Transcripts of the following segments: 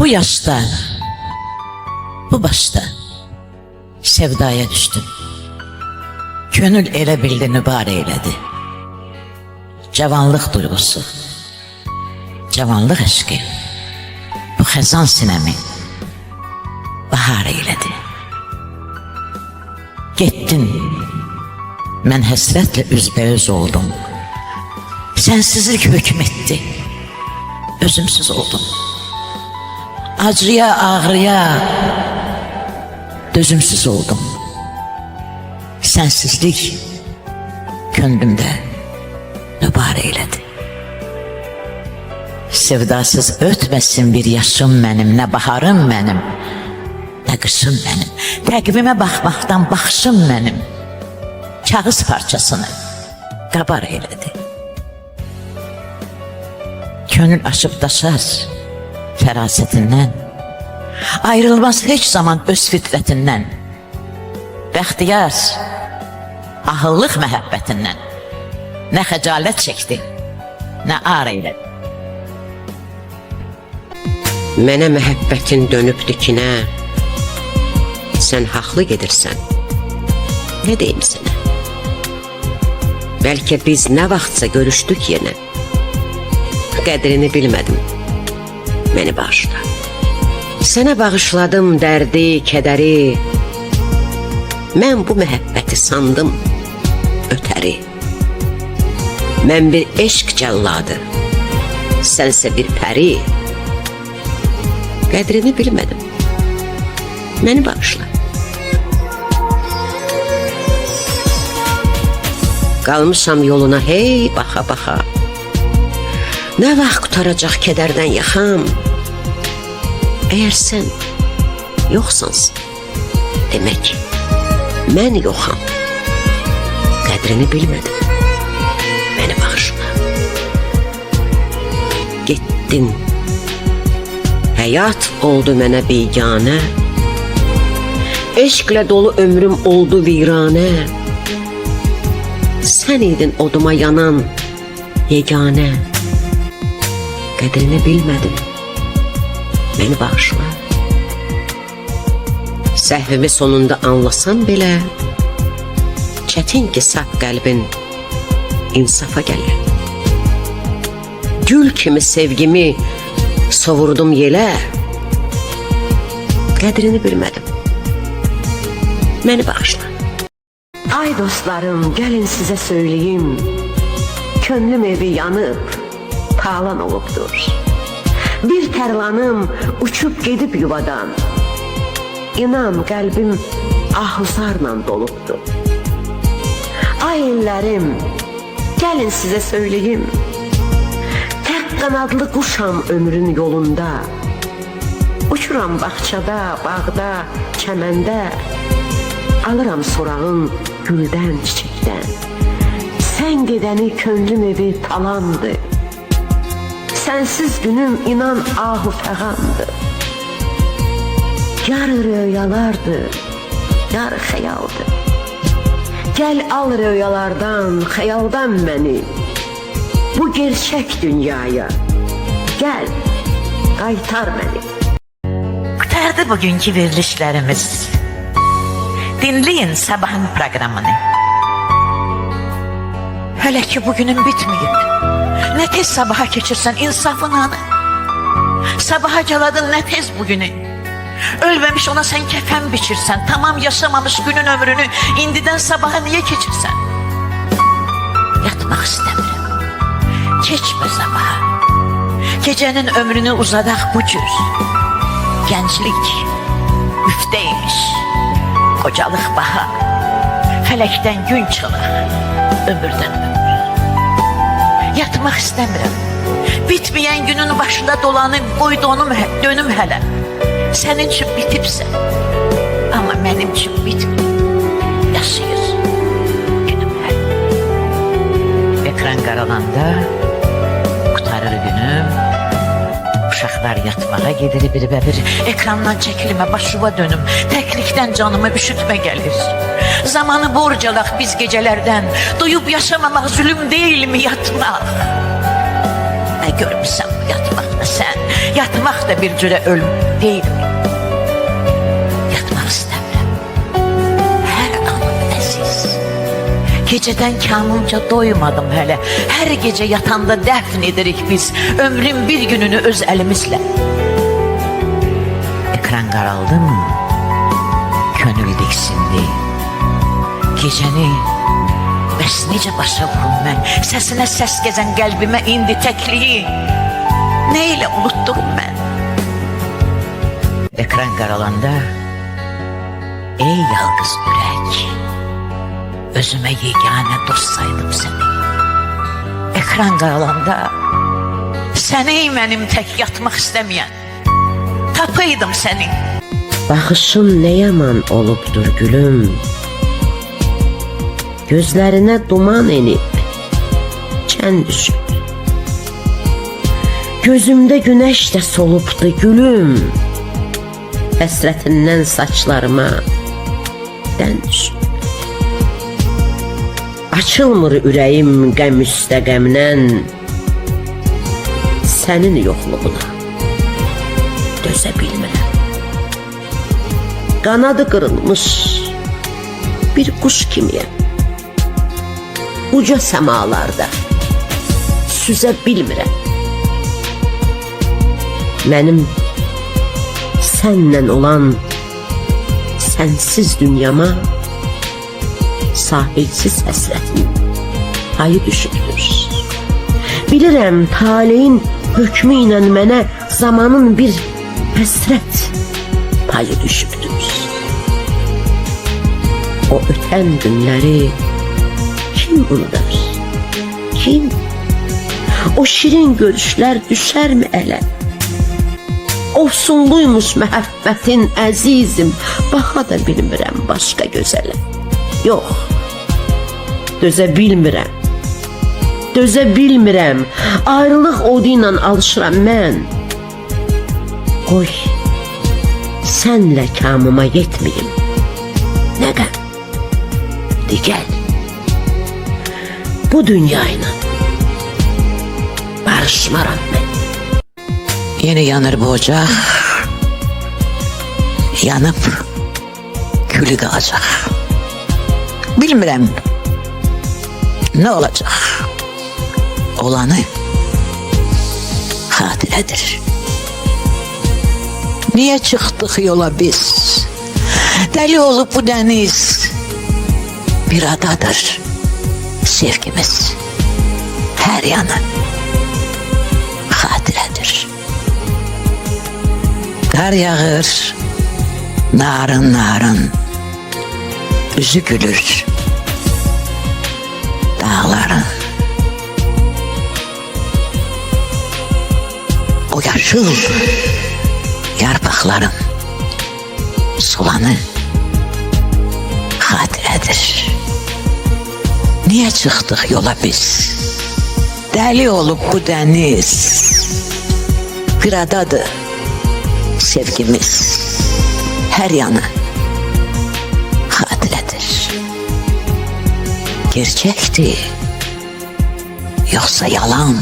yaşta, bu başta sevdaya düştüm. Gönül elə bildi nübar eylədi. Cavanlıq duyğusu, cavanlıq eşqi, bu xəzan sinəmi bahar eylədi. Getdin, mən həsrətlə üzbəüz oldum. Sənsizlik hökm etdi, özümsüz oldum. Acıya, ağrıya dözümsüz oldum. Sənsizlik könlümdə nübar eylədi. Sevdasız ötməsin bir yaşım mənim, nə baharım mənim, nə qışım mənim. Təqvimə baxmaqdan baxışım mənim kağız parçasını qabar eylədi. Könül aşıb daşar fərasətindən, ayrılmaz heç zaman öz fitrətindən. Bəxtiyar ahıllıq məhəbbətindən nə xəcalət çəkdi, nə ar eylədi. Mənə məhəbbətin dönüb dikinə, sən haqlı gedirsən, nə deyim sənə? Bəlkə biz nə vaxtsa görüşdük yenə, qədrini bilmədim, məni bağışla. Sənə bağışladım dərdi, kədəri, mən bu məhəbbəti sandım ötəri. Mən bir eşq cəlladı, sənsə bir pəri, qədrini bilmədim, məni bağışla. Qalmışam yoluna hey baxa-baxa, nə vaxt qutaracaq kədərdən yaxam? Əgər sən yoxsansa, demək mən yoxam, qədrini bilmədim, məni bağışla. Getdin, həyat oldu mənə biganə, eşqlə dolu ömrüm oldu viranə. Sən idin oduma yanan yeganə, qədrini bilmədim, məni bağışla. Səhvimi sonunda anlasam belə, çətin ki saf qəlbin insafa gəlir. Gül kimi sevgimi sovurdum yelə, qədrini bilmədim, məni bağışla. Ay dostlarım, gəlin sizə söyleyeyim, könlüm evi yanıb, talan olubdur. Bir tərlanım uçub gedib yuvadan, İnan qəlbim ahuzarla dolubdur. Ay illərim, gəlin sizə söyleyeyim, tək qanadlı quşam ömrün yolunda. Uçuram bağçada, bağda, çəməndə, alıram sorağın güldən, çiçəkdən. Sən gedəni könlüm evi talandı, sənsiz günüm inan ahu fəğandı. Yar rüyalardı, yar xəyaldı. Gəl al rüyalardan, xəyaldan məni, bu gerçək dünyaya, gəl, qaytar məni. Qutardı bugünkü verilişlərimiz. Dinleyin sabahın proqramını. Hələ ki bugünün bitməyib. Nə tez sabaha keçirsən insafın anı. Sabaha caladın nə tez bugünü. Ölməmiş ona sən kəfən biçirsən. Tamam yaşamamış günün ömrünü indidən sabaha niyə keçirsən? Yatmaq istəmirəm, keçmə sabaha. Gecənin ömrünü uzadaq bu cür. Gənclik üftəymiş, qocalıq baha. Fələkdən gün çıxılır, ömürdən ömür. Yatmaq istəmirəm, bitməyən günün başında dolanıb qoy dönüm hələ. Sənin üçün bitibsə, amma mənim üçün bitmir, yaşayır günüm hələ. Ekran qaralanda qutarır günüm, uşaqlar yatmağa gedir bir və bir. Ekrandan çəkilmə, başıva dönüm, təklikdən canımı üşütmə gəlir. Zamanı borcalaq biz gecələrdən, duyub yaşamamaq zülüm deyilmi yatmaq? Nə görmüsən bu yatmaqda sən? yatmaq da bir cürə ölüm deyil. Yatmaq istəmirəm. Hər anım əziz. Gecədən kamımca doymadım hələ. Hər gecə yatanda dəfn edirik biz ömrün bir gününü öz əlimizlə. Ekran qaraldı mı? Könül diksindi. Gecəni bəs necə başa vurum mən? Səsinə səs gəzən qəlbimə indi təkliyi nə ilə unutdurum mən? Ekran qaralanda ey yalqız ürək, özümə yeganə dost saydım səni. Ekran qaralanda sən ey mənim tək yatmaq istəməyən, tapaydım səni. Baxışın nə yaman olubdur gülüm, gözlərinə duman enib, çən düşüb. Gözümdə günəş də solubdu gülüm, həsrətindən saçlarıma dən düşüb. Açılmır ürəyim qəm üstə qəmdən, sənin yoxluğuna dözə bilmirəm. Qanadı qırılmış bir quş kimiyəm, uca səmalarda süzə bilmirəm. Mənim sənlə olan sənsiz dünyama sahilsiz həsrətin payı düşübdür. Bilirəm taleyin hökmü ilə mənə zamanın bir həsrət payı düşübdür. O ötən günləri kim unudar? Kim? O şirin görüşlər düşərmi ələ? Ofsunluymuş məhəbbətin əzizim, baxa da bilmirəm başqa gözələ. Yox, dözə bilmirəm. Dözə bilmirəm. Ayrılıq odu ilə alışıram mən. Qoy, sənlə kamıma yetməyim. Nə qəm? De gəl. Bu dünya ilə barışmaram mən. Yeni yanır bu ocaq, yanıb külü qalacaq. Bilmirəm nə olacaq. Olanı xatirədir. Niyə çıxdıq yola biz? Dəli olub bu dəniz. Bir adadır sevgimiz. Hər yanı xatirədir. Qar yağır, narın narın, üzü gülür dağların. O yaşıl yarpaqların sulanı xatirədir. Niyə çıxdıq yola biz? Dəli olub bu dəniz. Bir adadır sevgimiz. Hər yanı xatirədir. Gerçəkdir, yoxsa yalan?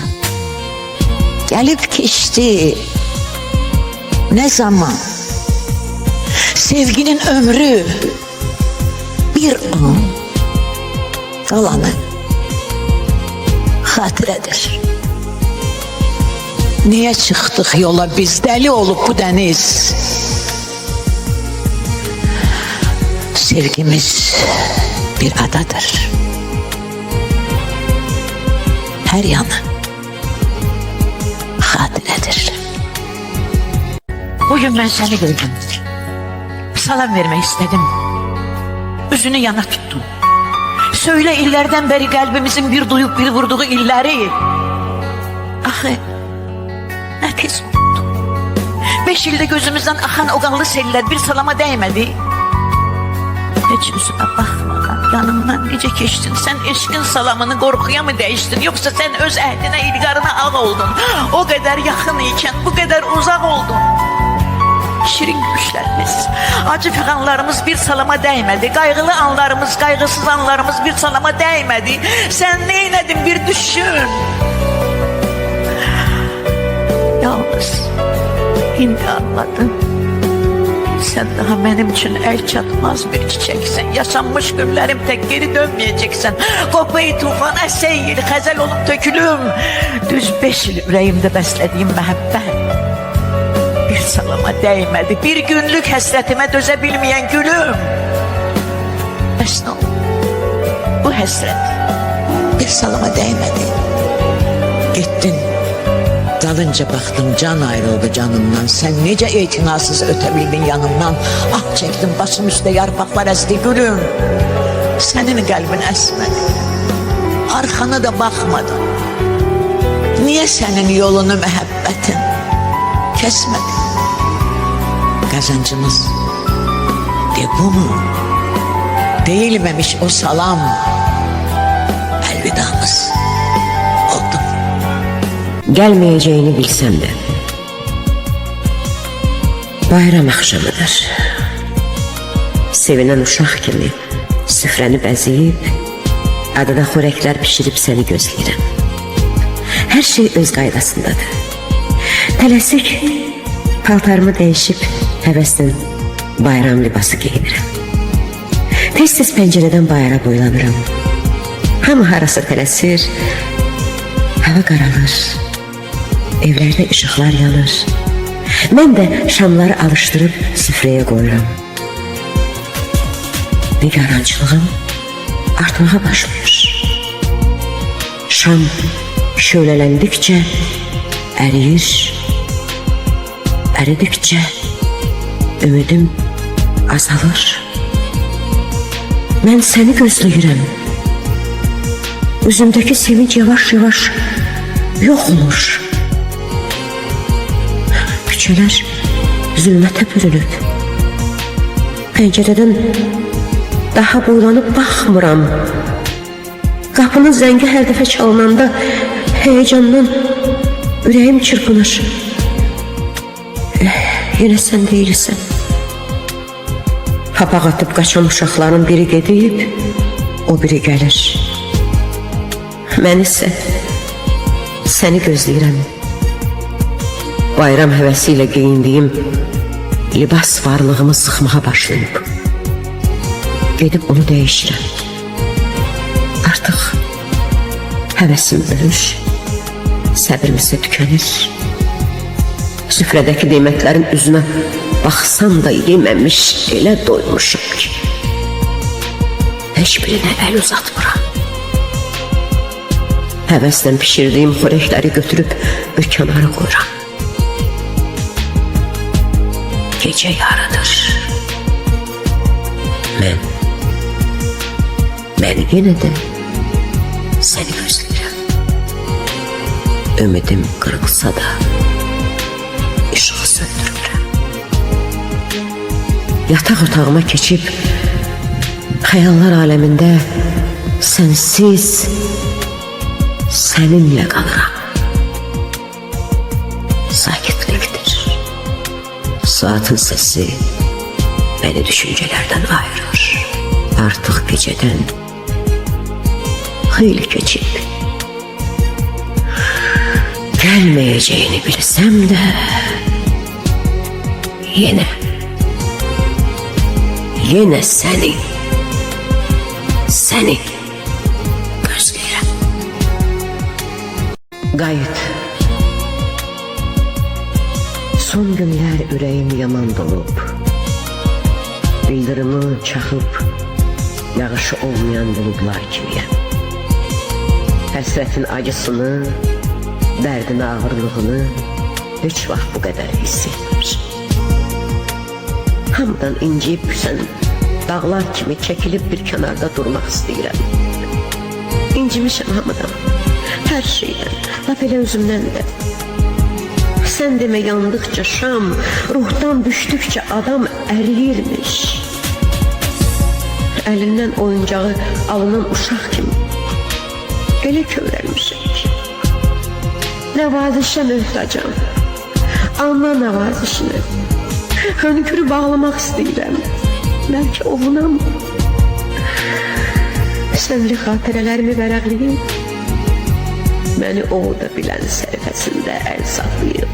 Gəlib keçdi nə zaman? Sevginin ömrü bir an, qalanı xatirədir. Niyə çıxdıq yola biz? Dəli olub bu dəniz. Sevgimiz bir adadır. Hər yanı xatirədir. Bugün mən səni gördüm. Salam vermək istədim. Üzünü yana tuttum. Söylə illərdən bəri qəlbimizin bir duyub bir vurduğu illəri. Axı nə tez oldu. 5 ildə gözümüzdən axan o qanlı sellər bir salama dəymədi. Heç üzümə baxmadan yanımdan necə keçdin? Sən eşqin salamını qorxuya mı dəyişdin? Yoxsa sən öz əhdinə, ilqarına ağ oldun? O qədər yaxın ikən bu qədər uzaq oldun. Şirin gülüşlərimiz, acı fəğanlarımız bir salama dəymədi. Qayğılı anlarımız, qayğısız anlarımız bir salama dəymədi. Sən neynədin bir düşün. Yalnız İndi anladım. Sen daha benim için el çatmaz bir çiçeksin. Yaşanmış günlerim tek geri dönmeyeceksin. Kopayı tufan eseyir, gazel olup dökülüm. Düz 5 yıl yüreğimde beslediğim mehabbet bir salama değmedi. Bir günlük hasretime dözebilmeyen gülüm. Mesnun, bu hasret bir salama değmedi. Gittin. Dalınca baktım can ayrıldı canımdan. Sen nece itinasız ötebildin yanımdan. Ah çektim başım üstte yarpaklar esti gülüm. Senin kalbin esmedi. Arkana da bakmadın. Niye senin yolunu muhabbetin kesmedi? Kazancımız de bu mu? Değilmemiş o salam. Elvedamız oldu. Gelmeyeceğini bilsem de bayram akşamıdır. Sevinen uşaq kimi süfrəni bəzəyib, adına xörəklər pişirib səni gözləyirəm. Hər şey öz qaydasındadır. Tələsik paltarımı dəyişib həvəsdən bayram libası geyinirəm. Tez-tez pəncərədən bayıra boylanıram. Hamı harasa tələsir, hava qaralır, evlərdə işıqlar yanır. Mən də şamları alışdırıb süfrəyə qoyuram. Nigarançılığım artmağa başlayır. Şam şölələndikcə əriyir, əridikcə ümidim azalır. Mən səni gözləyirəm. Üzümdəki sevinç yavaş-yavaş yox olur. Küçələr zülmətə bürünüb. Pəncərədən daha boylanıb baxmıram. Qapının zəngi hər dəfə çalınanda heyecandan ürəyim çırpınır. Yenə sən deyilsən. Papaq atıb qaçan uşaqların biri gedib, o biri gəlir. Mən isə səni gözləyirəm. Bayram həvəsi ilə geyindiyim libas varlığımı sıxmağa başlayıb. Gedib onu dəyişirəm. Artıq həvəsim ölür, səbrim isə tükənir. Süfrədəki nemətlərin üzünə baxsam da yeməmiş elə doymuşum ki, heç birinə əl uzatmıram. Həvəslə pişirdiyim xörəkləri götürüb bir kənara qoyuram. Gecə yarıdır. Mən yenə də səni gözləyirəm. Ümidim qırılsa da işığı söndürürəm. Yataq otağıma keçib xəyallar aləmində sənsiz səninlə qalıram. Sakitlikdir. Saatın səsi beni düşüncelerden ayırır. Artık geceden hayli geçip gelmeyeceğini bilsem de yine seni gözləyirəm. Qayıt. Son günler ürəyim yaman dolub. Bildirimi çaxıb yağışı olmayan buludlar kimiyəm. Həsrətin acısını, dərdin ağırlığını heç vaxt bu qədər hiss etməmişim. Hamıdan inciyib büsən dağlar kimi çəkilib bir kənarda durmaq istəyirəm. İncimişəm hamıdan, hər şeydən, laf elə özümdən də. Sən demə yandıqca şam, ruhdan düşdükcə adam əriyirmiş. Əlindən oyuncağı alınan uşaq kimi elə kövrəlmişəm ki, nəvazişə möhtacam, ana nəvazişinə. Hönkürü bağlamaq istəyirəm, bəlkə ovunam. Sənli xatirələrimi vərəqləyim, məni orada bilən səhifəsində əl saxlayıb.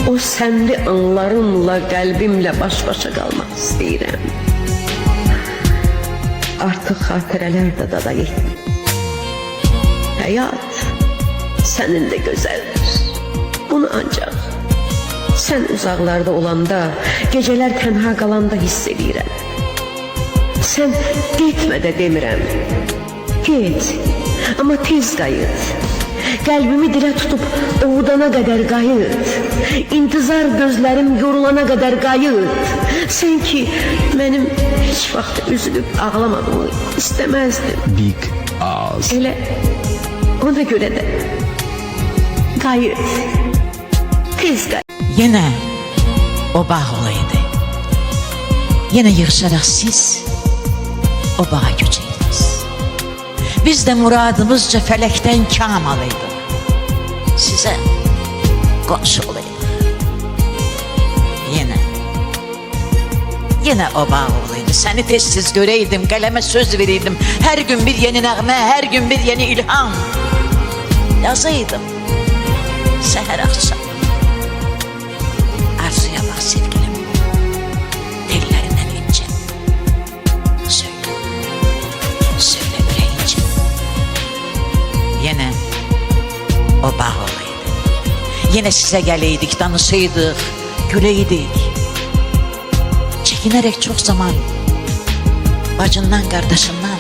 O sənli anlarımla, qəlbimlə baş-başa qalmaq istəyirəm. Artıq xatirələr də dada yetmir. Həyat səninlə gözəldir. Bunu ancaq sən uzaqlarda olanda, gecələr tənha qalanda hiss edirəm. Sən getmə də demirəm. Get, amma tez qayıt. Qəlbimi dilə tutub ovudana qədər qayıt. İntizar gözlərim yorulana qədər qayıt. Sən ki, mənim heç vaxt üzülüb ağlamadığımı istəməzdin. Big Oz. Elə ona görə də qayıt. Tez qayıt. Yine o bağ olaydı. Yine yığışarak siz o bağa göçeydiniz. Biz de muradımızca felekten kam alaydık. Size komşu olaydık. Yine o bağ olaydı. Seni tezsiz göreydim, kaleme söz vereydim. Her gün bir yeni nəğmə, her gün bir yeni ilham yazaydım. Seher akşam. Arzuya bak sevgilim. Dillerinden ince. Söyle. Söyle yüreğince. Yine o bağ olaydı. Yine size geleydik, danışaydık, güleydik. Çekinerek çok zaman bacından, kardeşinden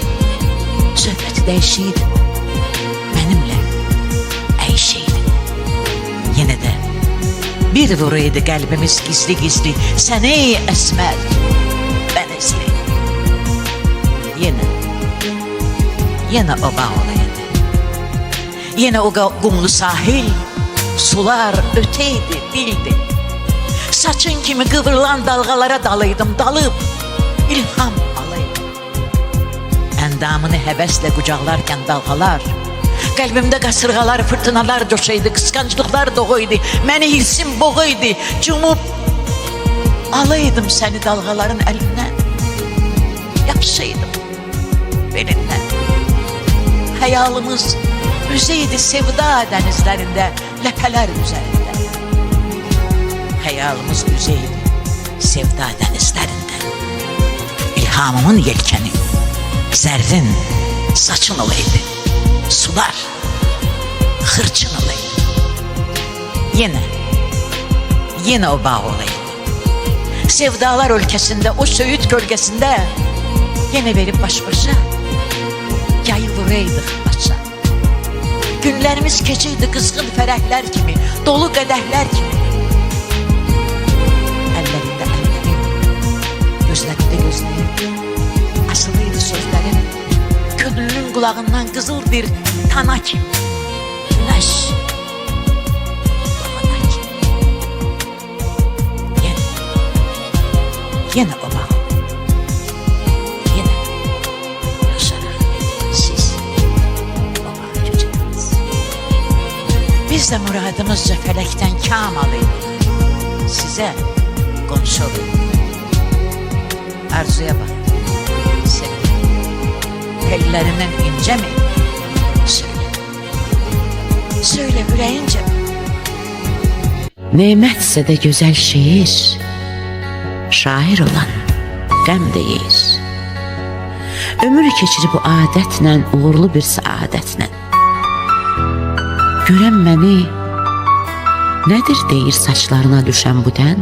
söhbəti değişiydi. Benimle eyşiydi. Yine de bir vuruydu kalbimiz gizli gizli. Sen ey esmer, ben esli. Yine o bağ olaydı. Yine o kumlu sahil, sular öteydi, bildi. Saçın kimi kıvrılan dalgalara dalıydım, dalıp ilham alaydım. Endamını hevesle kucaklarken dalgalar, kalbimde kasırgalar, fırtınalar coşaydı, kıskançlıklar doğuydu, beni hilsim boğuydu, cumup alaydım seni dalgaların elinden, yapışaydım belinden. Hayalımız üzeydi sevda denizlerinde, lepeler üzerinde. Hayalımız üzeydi sevda denizlerinde. İlhamımın yelkeni zerrin saçın olaydı. Sular hırçın olaydı. Yine o bağ olaydı. Sevdalar ülkesinde, o söğüt gölgesinde yine verip baş başa yayı vuraydık başa. Günlerimiz keçiydi kızgın ferahler gibi, dolu kadehler gibi. Ellerinde ellerim, gözlerinde gözlerim, asılıydı sözlerim. Könlünün kulağından kızıl bir tana kim, güneş doğana kim. Yine o bağ, yine yaşarak siz o bağa göçediniz. Biz de muradımızca felekten kam alıydık. Size komşu olayım. Arzuya bak. Sevgilim. Ellerinden ince mi? Söyle. Söyle yüreğince mi? Nemetse de güzel şiir, şair olan qəm deyir. Ömür keçir bu adətlə, uğurlu bir saadətlə. Görən məni nedir deyir saçlarına düşən bu dən?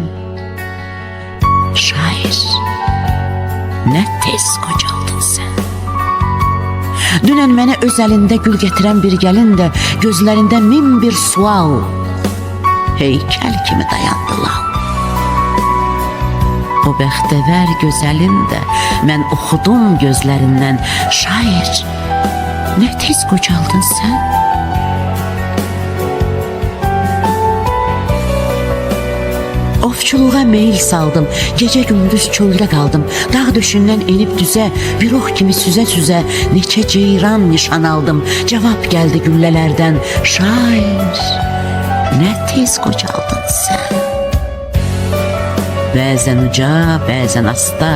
Şair, ne tez qocaldın sən. Dünən mənə öz əlində gül gətirən bir gəlin də gözlərində min bir sual, heykel kimi dayandılar. O bəxtəvər gözəlin də mən oxudum gözlərindən. Şair, ne tez qocaldın sən. Ovçuluğa meyil saldım, gece gündüz çöldə qaldım. Dağ döşündən enib düzə, bir ox kimi süzə-süzə neçə ceyran nişan aldım. Cavab gəldi güllələrdən, şair, nə tez qocaldın sən. Bəzən uca, bəzən asta,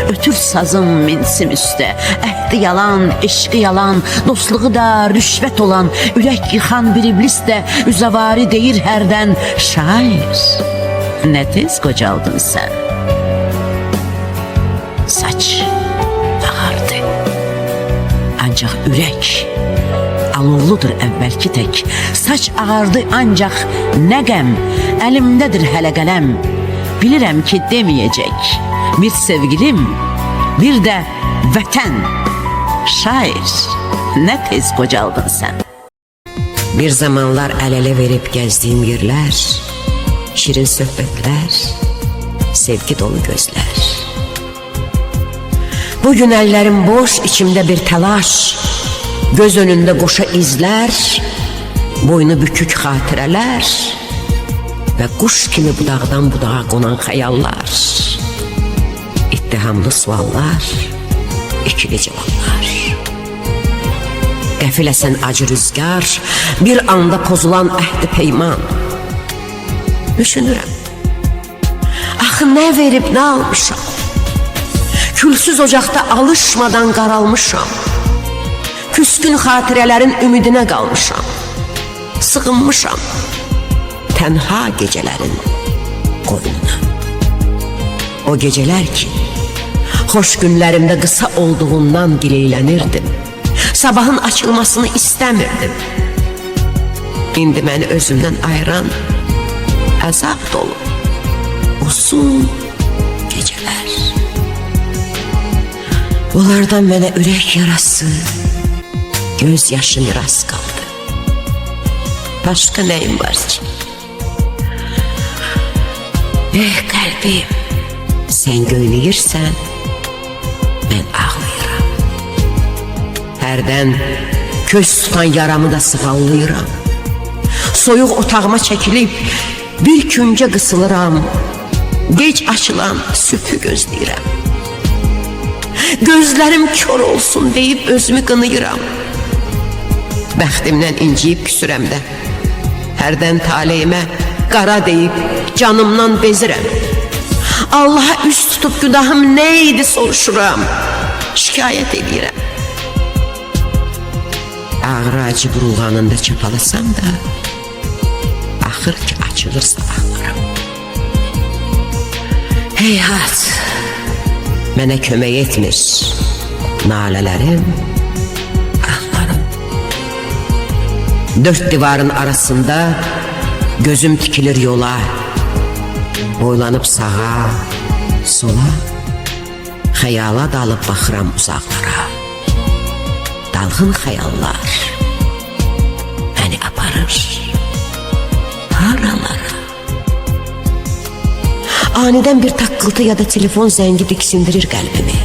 ötür sazım minsim üstə. Əhdi yalan, eşqi yalan, dostluğu da rüşvət olan, ürək yıxan bir iblis də üzəvari deyir hərdən, şair, ne tez qocaldın sen. Saç ağardı. Ancaq ürək alovludur əvvəlki tək. Saç ağardı ancaq nə qəm, əlimdədir hələ qələm. Bilirəm ki deməyəcək bir sevgilim, bir də vətən. Şair, nə tez qocaldın sən. Bir zamanlar el-ele verip gezdiğim yerler, şirin söhbetler, sevgi dolu gözler. Bugün ellerim boş, içimde bir telaş, göz önünde koşa izler, boynu bükük hatireler ve kuş gibi budağdan budağa konan hayallar, ittihamlı suallar, ikili cevaplar. Qəfil əsən acı rüzgar, bir anda pozulan əhdi peyman. Düşünürəm, axı nə verib nə almışam? Külsüz ocaqda alışmadan qaralmışam. Küskün xatirələrin ümidinə qalmışam. Sığınmışam tənha gecələrin qoynuna. O gecələr ki, xoş günlərimdə qısa olduğundan gileylənirdim. Sabahın açılmasını istemirdim. İndi məni özümdən ayıran əzab dolu uzun geceler. Onlardan mənə ürək yarası, göz yaşı miras kaldı. Başka neyim var ki? Qəlbim, sen göynəyirsən, mən ağlayıram. Hərdən köz tutan yaramı da sığallayıram. Soyuq otağıma çəkilib bir küncə qısılıram. Gec açılan sübhü gözləyirəm. Gözlərim kör olsun deyib özümü qınıyıram. Bəxtimdən inciyib küsürəm də. Hərdən taleyimə qara deyib canımdan bezirəm. Allah'a üst tutup günahım neydi soruşuram. Şikayet edirəm. Ağrı acı burulğanında çapalasam da axır ki açılır sabahlarım. Heyhat, mənə kömək etmir nalələrim, ahlarım. Dört divarın arasında gözüm tikilir yola, boylanıp sağa, sola, xəyala dalıb baxıram uzaqlara. Dalğın xəyallar məni aparır haralara. Aniden bir takkıltı ya da telefon zəngi diksindirir qəlbimi.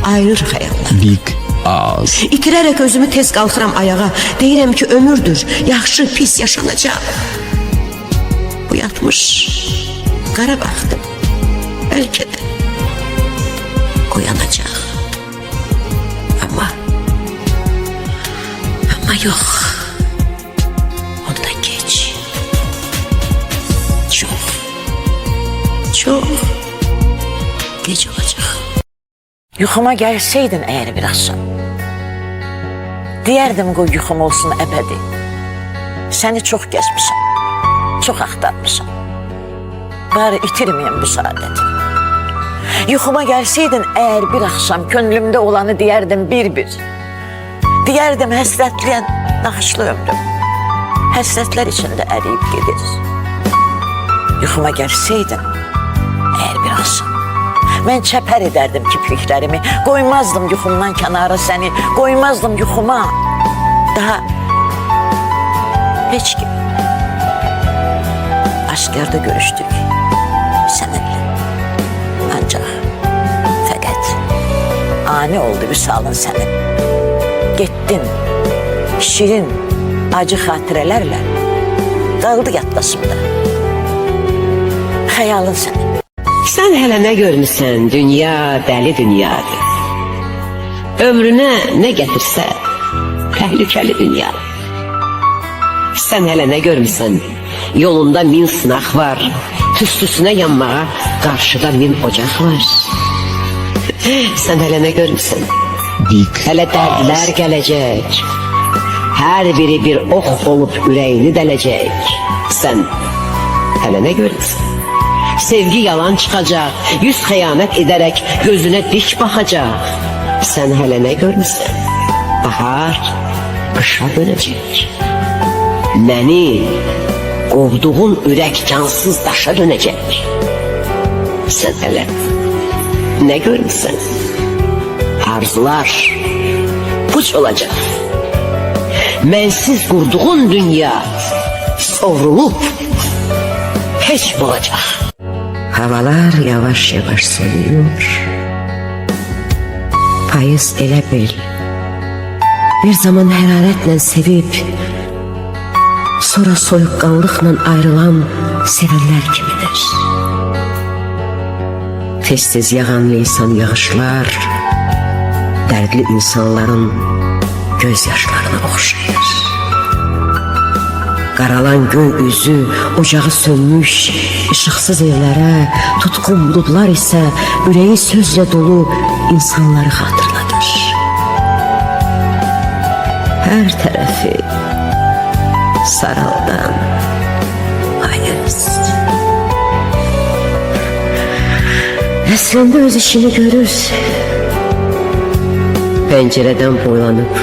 Ayırır xəyallar. Big Ağız. İtirərək özümü tez qalxıram ayağa. Deyirəm ki ömürdür, yaxşı pis yaşanacaq. Bu yatmış qara baxdım. Bəlkə də oyanacaq. Ama yox. Onda geç. Çok geç olacaq. Yuxuma gəlsəydin əgər birazsan, deyərdim qoy yuxum olsun əbədi. Səni çox gəzmişəm, çox axtarmışam. Bari itirməyəm bu saadəti. Yuxuma gəlsəydin əgər bir axşam könlümdə olanı deyərdim bir-bir. Deyərdim həsrətliyən naxışlı ömrüm, həsrətlər içində əriyib gedir. Yuxuma gəlsəydin əgər bir axşam, mən çəpər edərdim kipriklərimi, qoymazdım yuxumdan kənara səni, qoymazdım yuxuma daha heç kim. Aşkarda görüşdük səninlə, ancaq fəqət ani oldu vüsalın sənin. Getdin, şirin, acı xatirələrlə qaldı yaddaşımda xəyalın sənin. Sen hele ne görmüşsən, dünya dəli dünyadır. Ömrüne ne getirse tehlikeli dünya. Sen hele ne görmüşsən, yolunda min sınaq var. Tüstüsüne yanmağa karşıda min ocaq var. Sen hele ne görmüşsən, Big hele dərdlər gələcək. Her biri bir ox olup ürəyini dələcək. Sen hele ne görmüşsən? Sevgi yalan çıkacak, yüz xəyanət edərək gözünə dik baxacaq. Sən hələ nə görmüsən? Bahar qışa dönəcək. Məni qovduğun ürək cansız daşa dönəcək. Sən hələ nə görmüsən? Arzular puç olacaq. Mənsiz qurduğun dünya sovrulup heç olacaq. Havalar yavaş yavaş soğuyor. Payız elə bil bir zaman hərarətlə sevib, sonra soyuqqanlıqla ayrılan sevənlər kimidir. Tez-tez yağan leysan yağışlar dərdli insanların göz yaşlarına oxşayır. Qaralan göy üzü, ocağı sönmüş, ışıqsız evlərə, tutqun buludlar isə ürəyi sözlə dolu insanları xatırladır. Hər tərəfi saraldan payız. Əslində öz işini görür. Pəncərədən boylanıb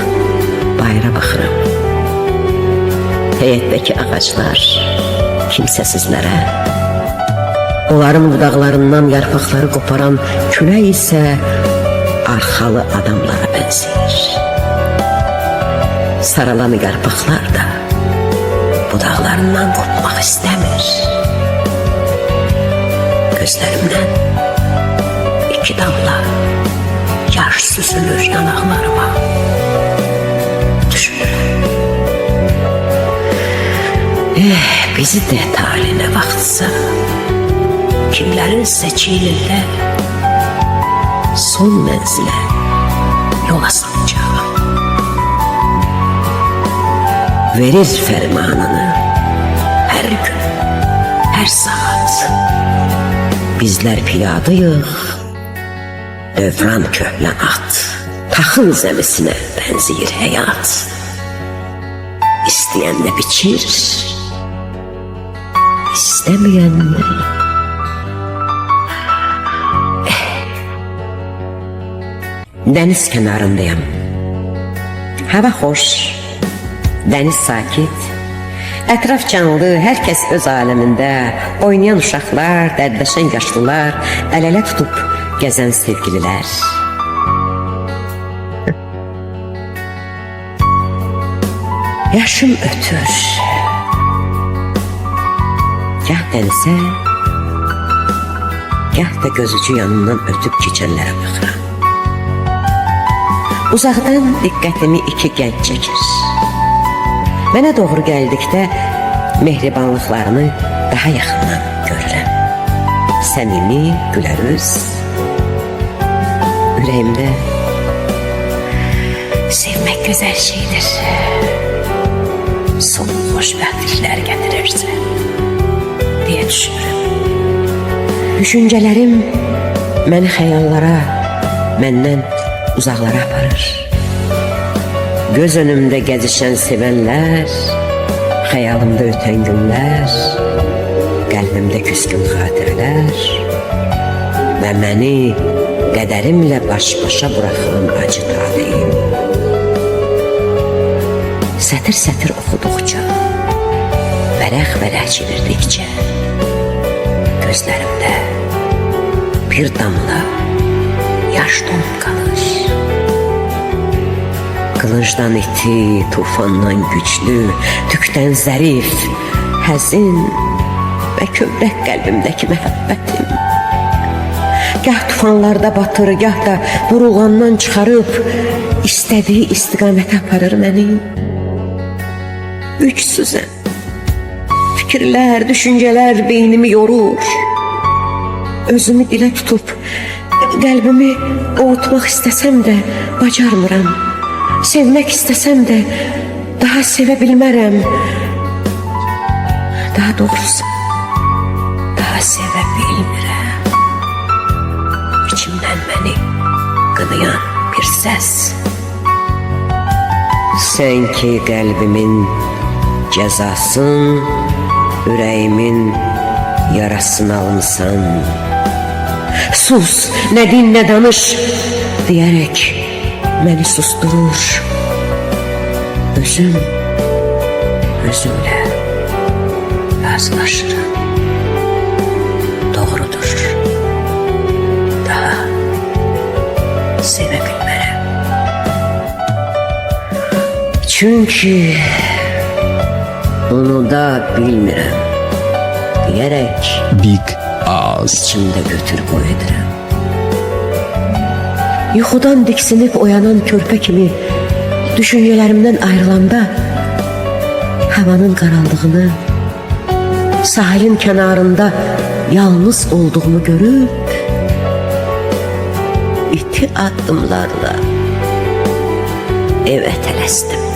bayıra baxıram. Həyətdəki ağaclar kimsəsizlərə, onların budaqlarından yarpaqları qoparan külək isə arxalı adamlara bənzəyir. Saralan yarpaqlar da budaqlarından qopmaq istəmir. Gözlərimdən iki damla yaş süzülür yanaqlarıma. Düşünürəm. Bizi de taline vaxtsa kimlərin seçilində son mənzilə yola salacaq. Verir fərmanını hər gün, hər saat. Bizlər piyadıyıq, dövran köhlən at. Taxıl zəmisinə bənziyir həyat. İstəyən də biçir, İstəməyən dəniz kənarındayım. Hava xoş, dəniz sakit, ətraf canlı, hər kəs öz aləmində, oynayan uşaqlar, dərdləşən yaşlılar, əl-ələ tutub gəzən sevgililər. Yaşım ötür. Gah dənizə, gah da gözücü yanından ötüb keçənlərə baxıram. Uzaqdan diqqətimi iki gənc çəkir. Mənə doğru gəldikdə mehribanlıqlarını daha yaxından görürəm. Səmimi, gülərüz. Ürəyimdə sevmək gözəl şeydir. Son xoşbəxtliklər gətirirsə diye düşünürüm. Düşüncələrim məni xəyallara, məndən uzaqlara aparır. Göz önümdə gəzişən sevənlər, xəyalımda ötən günlər, qəlbimdə küskün xatirələr və məni qədərimlə baş-başa buraxan acı taleyim. Sətir-sətir oxuduqca, vərəq-vərəq çevirdikcə gözlərimdə bir damla yaş donub qalır. Qılıncdan iti, tufandan güclü, tükdən zərif, həzin və kövrək qəlbimdəki məhəbbətim. Gah tufanlarda batır, gah da burulğandan çıxarıb istədiyi istiqamətə aparır məni. Üksüzəm. Fikirlər, düşüncələr beynimi yorur. Özümü dilə tutub qəlbimi ovutmaq istəsəm də bacarmıram. Sevmək istəsəm də daha sevə bilmərəm. Daha doğrusu daha sevə bilmirəm. İçimdən məni qınayan bir səs. Sən ki qəlbimin cəzasın, ürəyimin yarasını almışsan. Sus, ne din ne danış diyerek beni susturur. Özümle razılaşırım. Doğrudur. Daha sevebilmem. Çünkü bunu da bilmirəm diyerek Big Ağız. içimde götür boy edirəm. Yuxudan diksinip oyanan körpə kimi düşüncelerimden ayrılanda havanın karanlığını, sahilin kenarında yalnız olduğumu görüp iti adımlarla eve tələsdim.